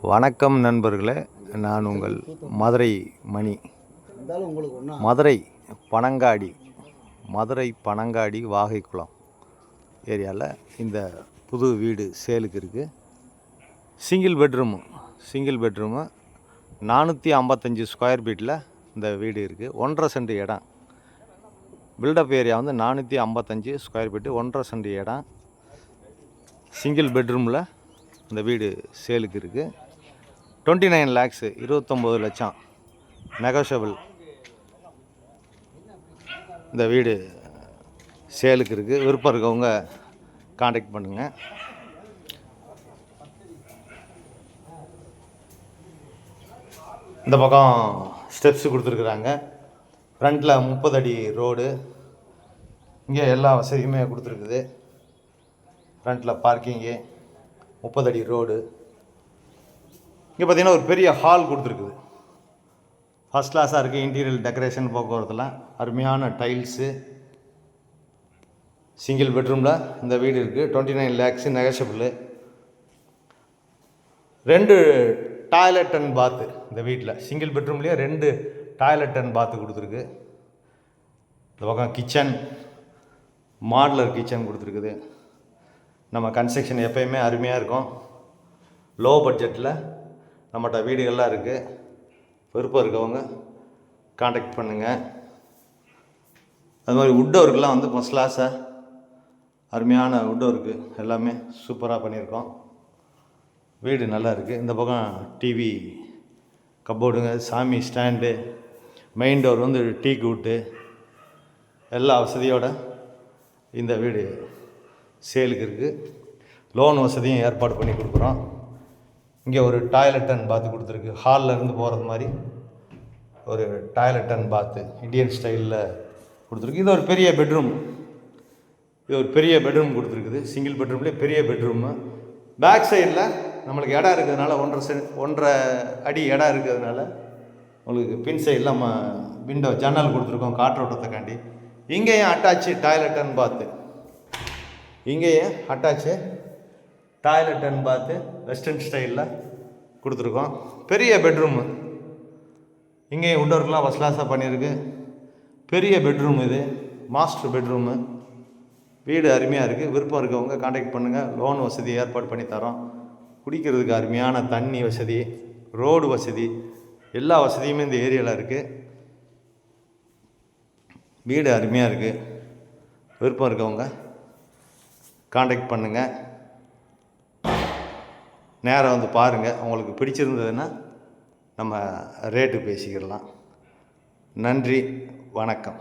வணக்கம் நண்பர்களே, நான் உங்கள் மதுரை மணி. மதுரை பனங்காடி வாகைக்குளம் ஏரியாவில் இந்த புது வீடு சேலுக்கு இருக்குது. சிங்கிள் பெட்ரூமு 455 ஸ்கொயர் ஃபீட்டில் இந்த வீடு இருக்குது. 1.5 சென்ட் இடம். பில்டப் ஏரியா வந்து 455 ஸ்கொயர் ஃபீட்டு, 1.5 சென்ட் இடம். சிங்கிள் பெட்ரூமில் இந்த வீடு சேலுக்கு இருக்குது. 29 lakhs, 29 லட்சம் நெகோஷியபிள். இந்த வீடு சேலுக்கு இருக்குது. விருப்பம் இருக்கவங்க காண்டாக்ட் பண்ணுங்கள். இந்த பக்கம் ஸ்டெப்ஸு கொடுத்துருக்குறாங்க. ஃப்ரண்ட்டில் 30 அடி ரோடு. இங்கே எல்லா வசதியுமே கொடுத்துருக்குது. ஃப்ரண்ட்டில் பார்க்கிங்கு, 30 அடி ரோடு. இங்கே பார்த்திங்கன்னா ஒரு பெரிய ஹால் கொடுத்துருக்குது. ஃபஸ்ட் கிளாஸாக இருக்குது. இன்டீரியர் டெக்கரேஷன் போக்குவரத்துலாம் அருமையான டைல்ஸு. சிங்கிள் பெட்ரூமில் இந்த வீடு இருக்குது. 29 lakhs நெகோஷியபிள். 2 டாய்லெட் அண்ட் பாத்து இந்த வீட்டில். சிங்கிள் பெட்ரூம்லேயே 2 டாய்லெட் அண்ட் பாத்து கொடுத்துருக்கு. இந்த பக்கம் கிச்சன், மாடுலர் கிச்சன் கொடுத்துருக்குது. நம்ம கன்ஸ்ட்ரக்ஷன் எப்போயுமே அருமையாக இருக்கும். லோ பட்ஜெட்டில் நம்மகிட்ட வீடுகள்லாம் இருக்குது. விருப்பம் இருக்கவங்க காண்டாக்ட் பண்ணுங்கள். அது மாதிரி வுட் ஒர்க்கெலாம் வந்து ஃபஸ்ட் கிளாஸாக அருமையான வுட் ஒர்க்கு எல்லாமே சூப்பராக பண்ணியிருக்கோம். வீடு நல்லா இருக்குது. இந்த பக்கம் டிவி கப்போர்டுங்க, சாமி ஸ்டாண்டு, மெயின் டோர் வந்து டீக் வுட்டு, எல்லா வசதியோட இந்த வீடு சேலுக்கு இருக்குது. லோன் வசதியும் ஏற்பாடு பண்ணி கொடுக்குறோம். இங்கே ஒரு டாய்லெட் அண்ட் பாத்து கொடுத்துருக்கு. ஹாலில் இருந்து போகிறது மாதிரி ஒரு டாய்லெட் அண்ட் பாத்து இந்தியன் ஸ்டைலில் கொடுத்துருக்கு. இது ஒரு பெரிய பெட்ரூம் கொடுத்துருக்குது. சிங்கிள் பெட்ரூம்லேயே பெரிய பெட்ரூமு. பேக் சைடில் நம்மளுக்கு இடம் இருக்கிறதுனால 1.5 அடி இடம் இருக்கிறதுனால உங்களுக்கு பின் சைடில் நம்ம விண்டோ ஜன்னல் கொடுத்துருக்கோம் காற்றோட்டத்துக்காண்டி. இங்கேயும் அட்டாச்சு டாய்லெட் அண்ட் பாத்து. இங்கேயும் அட்டாச்சு டாய்லெட் அண்ட் பாத்து வெஸ்டர்ன் ஸ்டைலில் கொடுத்துருக்கோம். பெரிய பெட்ரூமு. இங்கேயும் வுட் ஒர்க்லாம் ஃபஸ்ட் கிளாஸாக பண்ணியிருக்கு. பெரிய பெட்ரூம். இது மாஸ்டர் பெட்ரூமு. வீடு அருமையாக இருக்குது. விருப்பம் இருக்கவங்க காண்டாக்ட் பண்ணுங்கள். லோன் வசதி ஏற்பாடு பண்ணி தரோம். குடிக்கிறதுக்கு அருமையான தண்ணி வசதி, ரோடு வசதி, எல்லா வசதியுமே இந்த ஏரியாவில் இருக்குது. வீடு அருமையாக இருக்குது. விருப்பம் இருக்கவங்க காண்டாக்ட் பண்ணுங்கள். நேராக வந்து பாருங்கள். உங்களுக்கு பிடிச்சிருந்ததுன்னா நம்ம ரேட்டு பேசிக்கிடலாம். நன்றி, வணக்கம்.